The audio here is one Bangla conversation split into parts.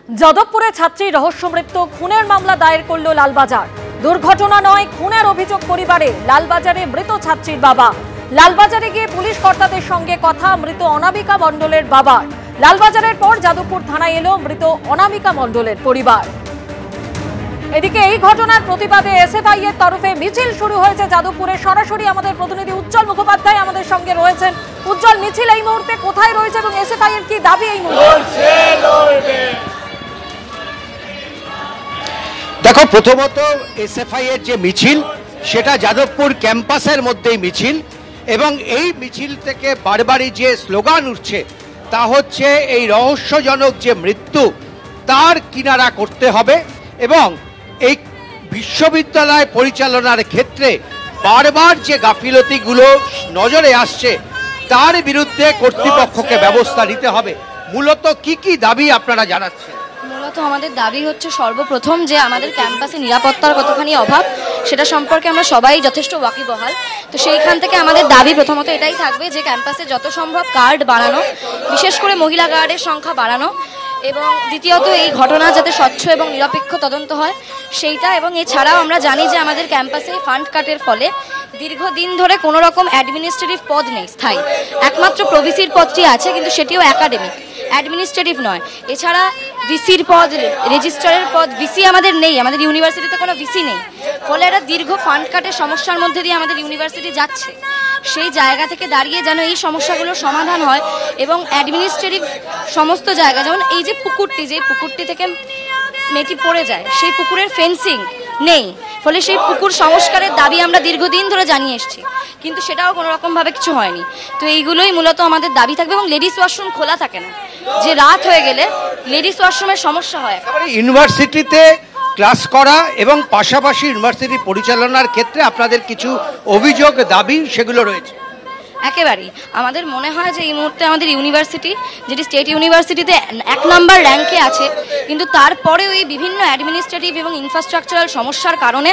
যাদবপুরে ছাত্রী রহস্য মৃত্যু, খুনের মামলা দায়ের করল লালবাজার। দুর্ঘটনা নয়, খুনের অভিযোগ পরিবারে। লালবাজারে মৃত ছাত্রীর বাবা। লালবাজারে গিয়ে পুলিশ কর্তাদের সঙ্গে কথা মৃত অনামিকা মণ্ডলের বাবার। লালবাজারের পর যাদবপুর থানায় এলো মৃত অনামিকা মণ্ডলের পরিবার। এদিকে এই ঘটনার প্রতিবাদে এসএফআই এর তরফে মিছিল শুরু হয়েছে যাদবপুরে। সরাসরি আমাদের প্রতিনিধি উজ্জ্বল মুখোপাধ্যায় আমাদের সঙ্গে রয়েছেন। উজ্জ্বল, মিছিল এই মুহূর্তে কোথায় রয়েছে এবং এসএফআই এর কি দাবি এই মুহূর্তে? দেখো, প্রথমত এসএফআই এর যে মিছিল সেটা যাদবপুর ক্যাম্পাসের মধ্যেই মিছিল, এবং এই মিছিল থেকে বারবারই যে স্লোগান উঠছে তা হচ্ছে এই রহস্যজনক যে মৃত্যু তার কিনারা করতে হবে, এবং এই বিশ্ববিদ্যালয় পরিচালনার ক্ষেত্রে বারবার যে গাফিলতিগুলো নজরে আসছে তার বিরুদ্ধে কর্তৃপক্ষকে ব্যবস্থা নিতে হবে। মূলত কি দাবি আপনারা জানাচ্ছেন? মূলত আমাদের দাবি হচ্ছে সর্বপ্রথম যে আমাদের ক্যাম্পাসে নিরাপত্তার কতখানি অভাব সেটা সম্পর্কে আমরা সবাই যথেষ্ট ওয়াকিবহাল। তো সেইখান থেকে আমাদের দাবি প্রথমত এটাই থাকবে যে ক্যাম্পাসে যত সম্ভব গার্ড বাড়ানো, বিশেষ করে মহিলা গার্ডের সংখ্যা বাড়ানো, এবং দ্বিতীয়ত এই ঘটনা যাতে স্বচ্ছ এবং নিরপেক্ষ তদন্ত হয় সেইটা। এবং এছাড়াও আমরা জানি যে আমাদের ক্যাম্পাসে ফান্ড কাটের ফলে দীর্ঘদিন ধরে কোনো রকম অ্যাডমিনিস্ট্রেটিভ পদ নেই স্থায়ী, একমাত্র প্রভিসির পদটি আছে, কিন্তু সেটিও একাডেমিক, অ্যাডমিনিস্ট্রেটিভ নয়। এছাড়া ভিসির পদ, রেজিস্ট্রারের পদ, ভিসি আমাদের নেই, আমাদের ইউনিভার্সিটিতে কোনো ভিসি নেই। ফলে একটা দীর্ঘ ফান্ড কাটের সমস্যার মধ্যে দিয়ে আমাদের ইউনিভার্সিটি যাচ্ছে। সেই জায়গা থেকে দাঁড়িয়ে যেন এই সমস্যাগুলোর সমাধান হয় এবং অ্যাডমিনিস্ট্রেটিভ সমস্ত জায়গা, যেমন এই যে পুকুরটি থেকে মেয়েটি পড়ে যায়, সেই পুকুরের ফেন্সিং নেই, ফলে সেই পুকুর সংস্কারের দাবি আমরা দীর্ঘদিন ধরে জানিয়ে এসেছি, কিন্তু সেটাও কোনো রকমভাবে কিছু হয়নি। তো এইগুলোই মূলত আমাদের দাবি থাকবে। এবং লেডিস ওয়াশরুম খোলা থাকে না, যে রাত হয়ে গেলে লেডিস ওয়াশরুমের সমস্যা হয়। ইউনিভার্সিটিতে ক্লাস করা এবং পাশাপাশি ইউনিভার্সিটি পরিচালনার ক্ষেত্রে আপনাদের কিছু অভিযোগ দাবি সেগুলো রয়েছে। একেবারেই আমাদের মনে হয় যে এই মুহূর্তে আমাদের ইউনিভার্সিটি, যেটি স্টেট ইউনিভার্সিটিতে 1 নম্বর র্যাঙ্কে আছে, কিন্তু তারপরেও এই বিভিন্ন অ্যাডমিনিস্ট্রেটিভ এবং ইনফ্রাস্ট্রাকচারাল সমস্যার কারণে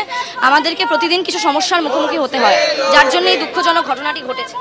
আমাদেরকে প্রতিদিন কিছু সমস্যার মুখোমুখি হতে হয়, যার জন্য এই দুঃখজনক ঘটনাটি ঘটেছে।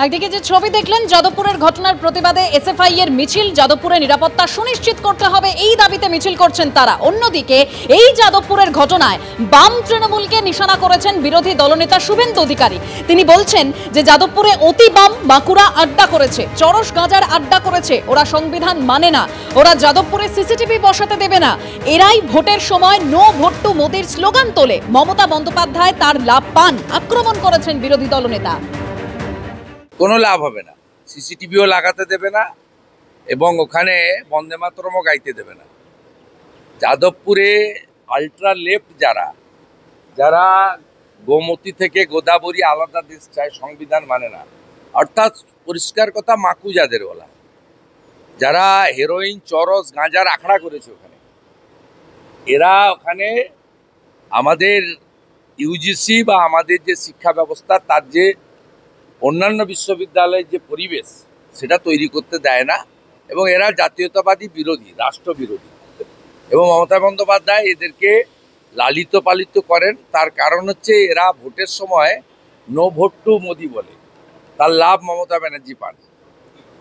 একদিকে যে ছবি দেখলেন, যাদবপুরের ঘটনার প্রতিবাদে এসএফআই এর মিছিল, যাদবপুরে নিরাপত্তা সুনিশ্চিত করতে হবে এই দাবিতে মিছিল করছেন তারা। অন্যদিকে এই যাদবপুরের ঘটনায় বাম তৃণমূলকে নিশানা করেছেন বিরোধী দলনেতা শুভেন্দু অধিকারী। তিনি বলছেন যে যাদবপুরে অতি বাম বাঁকুড়া আড্ডা করেছে, চরস গাঁজার আড্ডা করেছে, ওরা সংবিধান মানে না, ওরা যাদবপুরে সিসিটিভি বসাতে দেবে না, এরাই ভোটের সময় নো ভোট টু মোদির স্লোগান তোলে, মমতা বন্দ্যোপাধ্যায় তার লাভ পান, আক্রমণ করেছেন বিরোধী দলনেতা। কোনো লাভ হবে না, সিসিটিভিও লাগাতে দেবে না এবং ওখানে বন্দে মাতরমও গাইতে দেবে না। যাদবপুরে আলট্রা লেফট যারা গোমতী থেকে গোদাবরী আলাদা দেশ চায়, সংবিধান মানে না, অর্থাৎ পরিষ্কার কথা মাকু যাদের বলা, যারা হেরোইন, চরস, গাঁজার আখড়া করেছে ওখানে, এরা ওখানে আমাদের ইউজিসি বা আমাদের যে শিক্ষা ব্যবস্থা তার যে অন্যান্য বিশ্ববিদ্যালয়ের যে পরিবেশ সেটা তৈরি করতে দেয় না, এবং এরা জাতীয়তাবাদী বিরোধী, রাষ্ট্রবিরোধী, এবং মমতা বন্দ্যোপাধ্যায় এদেরকে লালিত পালিত করেন। তার কারণ হচ্ছে এরা ভোটের সময় নো ভোট টু মোদি বলে, তার লাভ মমতা ব্যানার্জি পান।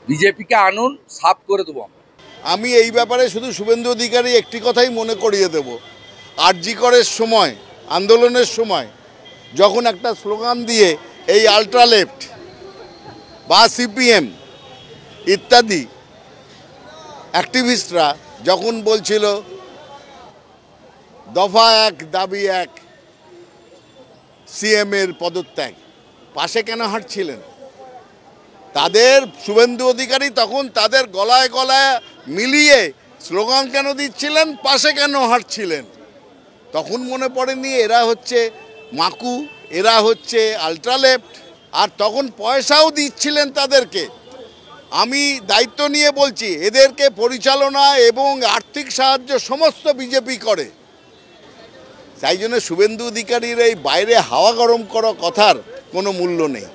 বিজেপিকে আনুন, সাফ করে দেবো আমরা। আমি এই ব্যাপারে শুধু শুভেন্দু অধিকারী একটি কথাই মনে করিয়ে দেব, আরজি করের সময়, আন্দোলনের সময় যখন একটা স্লোগান দিয়ে এই আলট্রা লেফট বা সিপিএম ইত্যাদি অ্যাক্টিভিস্টরা যখন বলছিল দফা 1 দাবি 1 সিএম এর পদত্যাগ, পাশে কেন হাঁটছিলেন? তাদের শুভেন্দু অধিকারী তখন তাদের গলায় গলায় মিলিয়ে স্লোগান কেন দিচ্ছিলেন, পাশে কেন হাঁটছিলেন? তখন মনে পড়েনি এরা হচ্ছে মাকু, এরা হচ্ছে আল্ট্রালেফট, আর তখন পয়সাও দিচ্ছিলেন তাদেরকে। আমি দায়িত্ব নিয়ে বলছি, এদেরকে পরিচালনা এবং আর্থিক সাহায্য সমস্ত বিজেপি করে। তাই জন্য শুভেন্দু অধিকারীর এই বাইরে হাওয়া গরম করা কথার কোনো মূল্য নেই।